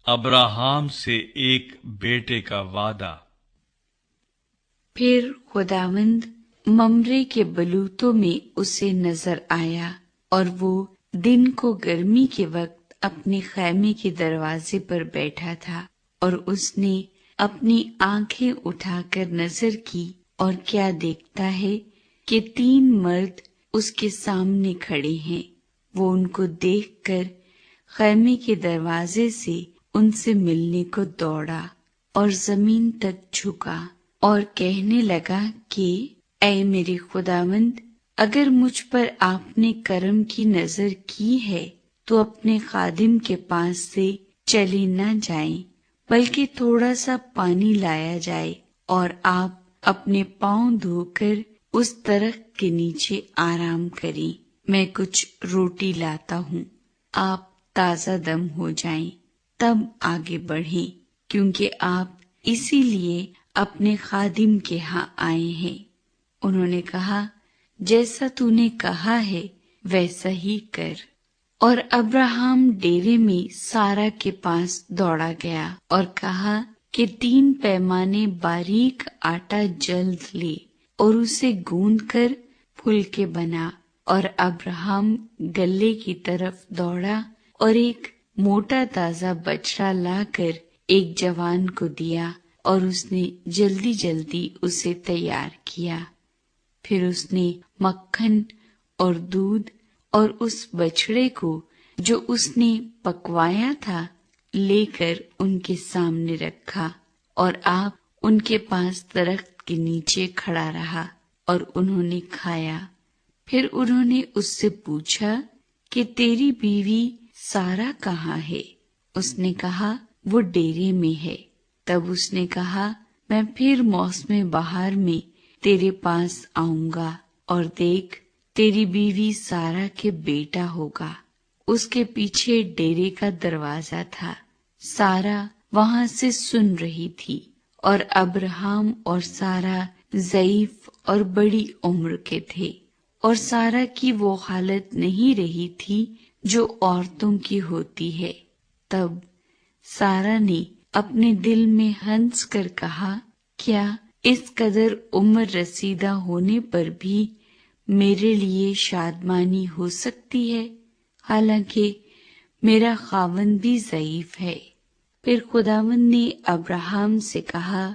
Abraham से एक बेटे का वादा। फिर खुदावंद ममरे के बलूतों में उसे नजर आया और वो दिन को गर्मी के वक्त अपने खैमे के दरवाजे पर बैठा था, और उसने अपनी आंखें उठाकर नजर की, और क्या देखता है कि 3 मर्द उसके सामने खड़े हैं। वो उनको देखकर खैमे के दरवाजे से उनसे मिलने को दौड़ा और जमीन तक झुका और कहने लगा कि ऐ मेरे खुदावंद, अगर मुझ पर आपने करम की नजर की है तो अपने खादिम के पास से चले न जाएं, बल्कि थोड़ा सा पानी लाया जाए और आप अपने पांव धोकर उस दरख्त के नीचे आराम करें। मैं कुछ रोटी लाता हूँ, आप ताजा दम हो जाएं, तब आगे बढ़ें, क्योंकि आप इसीलिए अपने खादिम के यहाँ आए हैं। उन्होंने कहा, जैसा तूने कहा है वैसा ही कर। और अब्राहम डेरे में सारा के पास दौड़ा गया और कहा कि 3 पैमाने बारीक आटा जल्द ले और उसे गूंद कर फुलके बना। और अब्राहम गल्ले की तरफ दौड़ा और एक मोटा ताजा बछड़ा लाकर एक जवान को दिया, और उसने जल्दी जल्दी उसे तैयार किया। फिर उसने मक्खन और दूध और उस बछड़े को जो उसने पकवाया था लेकर उनके सामने रखा, और आप उनके पास दरख्त के नीचे खड़ा रहा और उन्होंने खाया। फिर उन्होंने उससे पूछा कि तेरी बीवी सारा कहाँ है? उसने कहा, वो डेरे में है। तब उसने कहा, मैं फिर मौसम बहार में तेरे पास आऊंगा, और देख, तेरी बीवी सारा के बेटा होगा। उसके पीछे डेरे का दरवाजा था। सारा वहां से सुन रही थी, और अब्राहम और सारा ज़ईफ और बड़ी उम्र के थे, और सारा की वो हालत नहीं रही थी जो औरतों की होती है। तब सारा ने अपने दिल में हंस कर कहा, क्या इस कदर उम्र रसीदा होने पर भी मेरे लिए शादमानी हो सकती है, हालांकि मेरा खावंद भी ज़ईफ है। फिर खुदावंद ने अब्राहम से कहा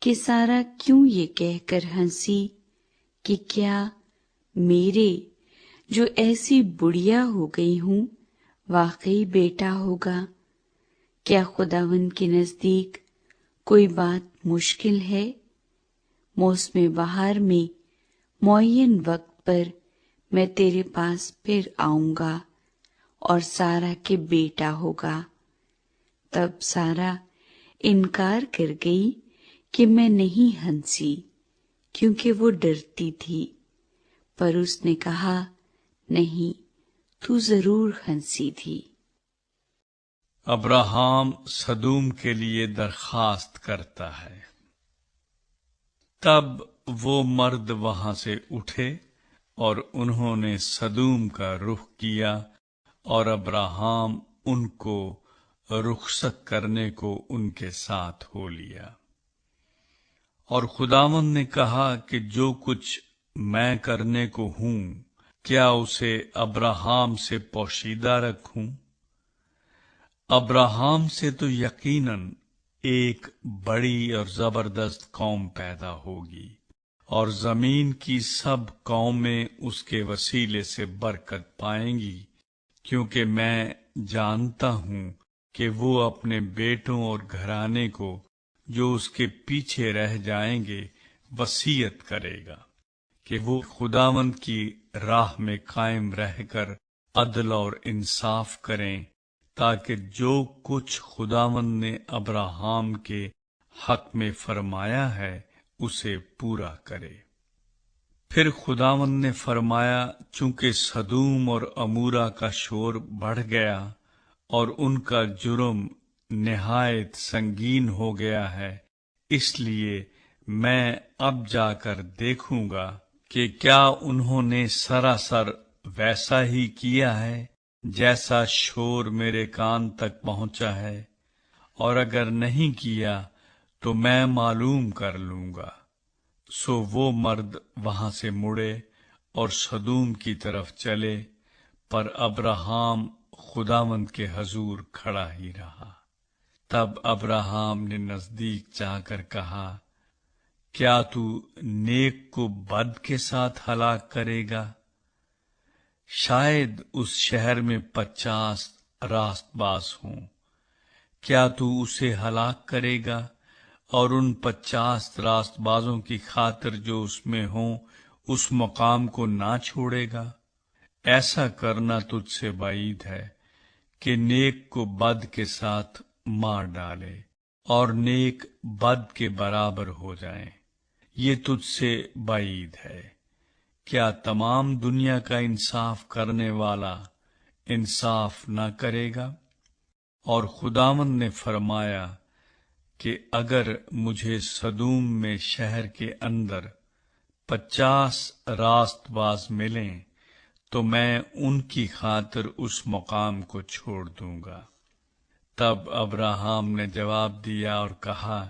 कि सारा क्यों ये कहकर हंसी कि क्या मेरे जो ऐसी बुढ़िया हो गई हूँ वाकई बेटा होगा? क्या खुदावंद के नजदीक कोई बात मुश्किल है? मौसम बहार में मुअय्यन वक्त पर मैं तेरे पास फिर आऊंगा और सारा के बेटा होगा। तब सारा इनकार कर गई कि मैं नहीं हंसी, क्योंकि वो डरती थी। पर उसने कहा, नहीं, तू जरूर हंसी थी। अब्राहम सदूम के लिए दरखास्त करता है। तब वो मर्द वहां से उठे और उन्होंने सदूम का रुख किया, और अब्राहम उनको रुखसत करने को उनके साथ हो लिया। और खुदावंद ने कहा कि जो कुछ मैं करने को हूं, क्या उसे अब्राहम से पोशीदा रखूं? अब्राहम से तो यकीनन एक बड़ी और जबरदस्त कौम पैदा होगी, और जमीन की सब कौमें उसके वसीले से बरकत पाएंगी, क्योंकि मैं जानता हूं कि वो अपने बेटों और घराने को जो उसके पीछे रह जाएंगे वसीयत करेगा कि वो खुदावंद की राह में कायम रहकर अदल और इंसाफ करें, ताकि जो कुछ खुदावंद ने अब्राहम के हक में फरमाया है उसे पूरा करे। फिर खुदावंद ने फरमाया, चूंकि सदूम और अमूरा का शोर बढ़ गया और उनका जुर्म निहायत संगीन हो गया है, इसलिए मैं अब जाकर देखूंगा कि क्या उन्होंने सरासर वैसा ही किया है जैसा शोर मेरे कान तक पहुंचा है। اور اگر نہیں کیا تو میں معلوم کر لوں گا۔ سو وہ مرد وہاں سے مڑے اور سدوم کی طرف چلے، پر ابراہام خداوند کے حضور کھڑا ہی رہا۔ تب ابراہام نے نزدیک جا کر کہا، کیا تو نیک کو بد کے ساتھ ہلاک کرے گا؟ شاید اس شہر میں 50 راست باز ہوں، کیا تو اسے ہلاک کرے گا اور ان 50 راست بازوں کی خاطر جو اس میں ہوں اس مقام کو نہ چھوڑے گا؟ ایسا کرنا تجھ سے بعید ہے کہ نیک کو بد کے ساتھ مار ڈالے اور نیک بد کے برابر ہو جائیں، یہ تجھ سے بعید ہے۔ کیا تمام دنیا کا انصاف کرنے والا انصاف نہ کرے گا؟ اور خداوند نے فرمایا کہ اگر مجھے سدوم میں شہر کے اندر 50 راست باز ملیں تو میں ان کی خاطر اس مقام کو چھوڑ دوں گا۔ تب ابراہام نے جواب دیا اور کہا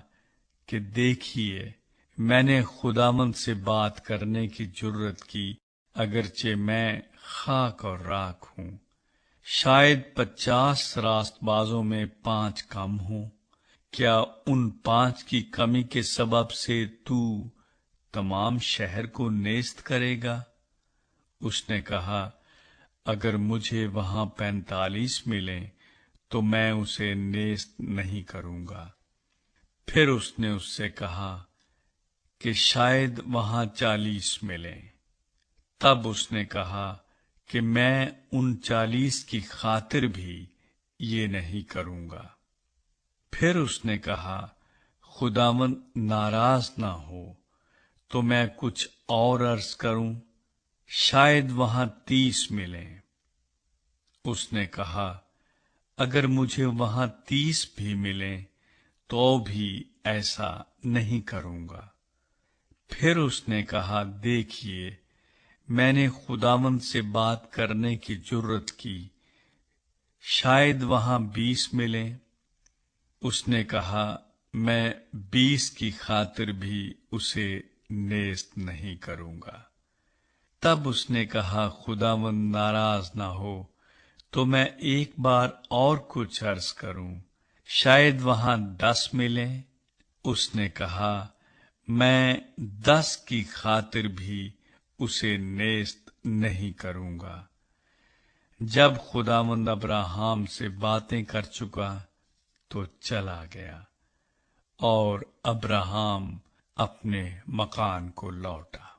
کہ دیکھیے، میں نے خداوند سے بات کرنے کی جرت کی، اگرچہ میں خاک اور راکھ ہوں۔ شاید 50 راست بازوں میں 5 کم ہوں، کیا ان 5 کی کمی کے سبب سے تو تمام شہر کو نیست کرے گا؟ اس نے کہا، اگر مجھے وہاں 45 ملیں تو میں اسے نیست نہیں کروں گا۔ پھر اس نے اس سے کہا کہ شاید وہاں 40 ملیں۔ تب اس نے کہا کہ میں ان 40 کی خاطر بھی یہ نہیں کروں گا۔ پھر اس نے کہا، خداوند ناراض نہ ہو تو میں کچھ اور عرض کروں، شاید وہاں 30 ملیں۔ اس نے کہا، اگر مجھے وہاں 30 بھی ملیں تو بھی ایسا نہیں کروں گا۔ پھر اس نے کہا، دیکھیے، میں نے خداوند سے بات کرنے کی جرت کی، شاید وہاں 20 ملیں۔ اس نے کہا، میں 20 کی خاطر بھی اسے نیست نہیں کروں گا۔ تب اس نے کہا، خداوند ناراض نہ ہو تو میں ایک بار اور کچھ عرض کروں، شاید وہاں 10 ملیں۔ اس نے کہا، میں 10 کی خاطر بھی اسے نیست نہیں کروں گا۔ جب خداوند ابراہام سے باتیں کر چکا تو چلا گیا، اور ابراہام اپنے مکان کو لوٹا۔